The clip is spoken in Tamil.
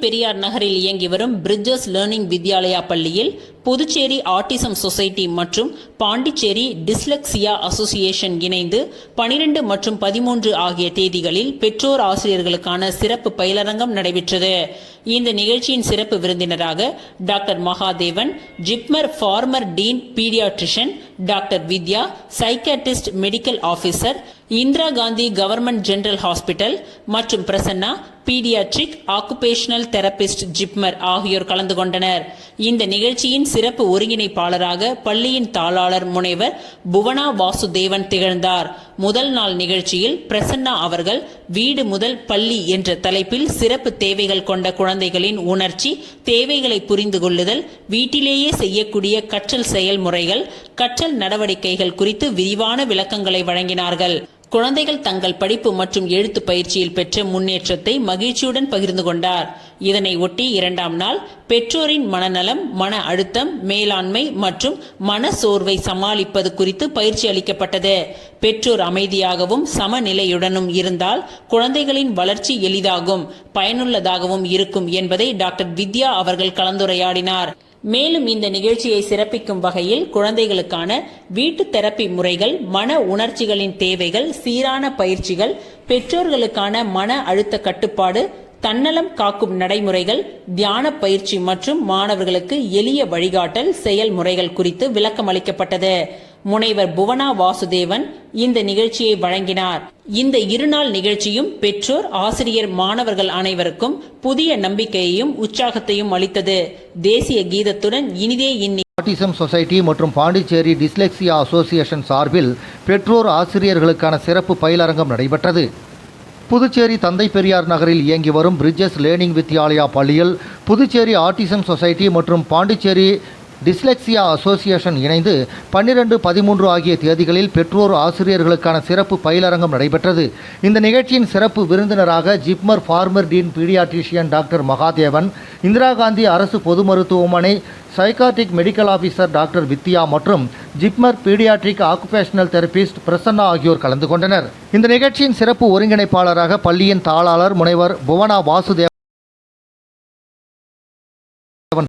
பெரியார் நகரில் இயங்கி வரும் பிரிட்ஜஸ் லேர்னிங் வித்யாலயா பள்ளியில் புதுச்சேரி ஆட்டிசம் சொசைட்டி மற்றும் பாண்டிச்சேரி டிஸ்லெக்சியா அசோசியேஷன் இணைந்து 12 மற்றும் 13 ஆகிய தேதிகளில் பெற்றோர் ஆசிரியர்களுக்கான சிறப்பு பயிலரங்கம் நடைபெற்றது. இந்த நிகழ்ச்சியின் சிறப்பு விருந்தினராக doctor Mahadevan, JIPMER former dean paediatrician, doctor Vidya, psychiatrist medical officer, Indira Gandhi government general hospital மற்றும் Prasanna paediatric occupational therapist JIPMER ஆகியோர் கலந்து கொண்டனர். இந்த நிகழ்ச்சியின் சிறப்பு ஒருங்கிணைப்பாளராக பள்ளியின் தாளாளர் முனைவர் புவனா வாசுதேவன் திகழ்ந்தார். முதல் நாள் நிகழ்ச்சியில் பிரசன்னா அவர்கள் வீடு முதல் பள்ளி என்ற தலைப்பில் சிறப்பு தேவைகள் கொண்ட குழந்தைகளின் உணர்ச்சி தேவைகளை புரிந்து கொள்ளுதல், வீட்டிலேயே செய்யக்கூடிய கற்றல் செயல்முறைகள், கற்றல் நடவடிக்கைகள் குறித்து விரிவான விளக்கங்களை வழங்கினார்கள். குழந்தைகள் தங்கள் படிப்பு மற்றும் எழுத்து பயிற்சியில் பெற்ற முன்னேற்றத்தை மகிழ்ச்சியுடன் பகிர்ந்து கொண்டார். இதனை ஒட்டி 2ஆம் நாள் பெற்றோரின் மனநலம், மன அழுத்தம் மேலாண்மை மற்றும் மன சோர்வை சமாளிப்பது குறித்து பயிற்சி அளிக்கப்பட்டது. பெற்றோர் அமைதியாகவும் சமநிலையுடனும் இருந்தால் குழந்தைகளின் வளர்ச்சி எளிதாகவும் பயனுள்ளதாகவும் இருக்கும் என்பதை டாக்டர் வித்யா அவர்கள் கலந்துரையாடினார். மேலும் இந்த நிகழ்ச்சியை சிறப்பிக்கும் வகையில் குழந்தைகளுக்கான வீட்டு தெரப்பி முறைகள், மன உணர்ச்சிகளின் தேவைகள், சீரான பயிற்சிகள், பெற்றோர்களுக்கான மன அழுத்த கட்டுப்பாடு, தன்னலம் காக்கும் நடைமுறைகள், தியான பயிற்சி மற்றும் மாணவர்களுக்கு எளிய வழிகாட்டல் செயல்முறைகள் குறித்து விளக்கம் அளிக்கப்பட்டது. முனைவர் புவனா வாசுதேவன் இந்த நிகழ்ச்சியை வழங்கினார். இந்த 2 நாள் நிகழ்ச்சியும் பெற்றோர், ஆசிரியர், மாணவர்கள் அனைவருக்கும் புதிய நம்பிக்கையையும் உற்சாகத்தையும் அளித்தது. தேசிய கீதத்துடன் இனிதே ஆட்டிசம் சொசைட்டி மற்றும் பாண்டிச்சேரி டிஸ்லெக்சியா அசோசியேஷன் சார்பில் பெற்றோர் ஆசிரியர்களுக்கான சிறப்பு பயிலரங்கம் நடைபெற்றது. புதுச்சேரி தந்தை பெரியார் நகரில் இயங்கி வரும் பிரிட்ஜஸ் லேர்னிங் வித்யாலயா பள்ளியில் புதுச்சேரி ஆட்டிசம் சொசைட்டி மற்றும் பாண்டிச்சேரி டிஸ்லெக்சியா அசோசியேஷன் இணைந்து 12, 13 ஆகிய தேதிகளில் பெற்றோர் ஆசிரியர்களுக்கான சிறப்பு பயிலரங்கம் நடைபெற்றது. இந்த நிகழ்ச்சியின் சிறப்பு விருந்தினராக JIPMER former dean paediatrician doctor Mahadevan, Indira Gandhi அரசு பொது மருத்துவமனை psychiatric medical officer doctor Vidya மற்றும் JIPMER paediatric occupational therapist Prasanna ஆகியோர் கலந்து கொண்டனர். இந்த நிகழ்ச்சியின் சிறப்பு ஒருங்கிணைப்பாளராக பள்ளியின் தாளாளர் முனைவர் புவனா வாசுதேவன்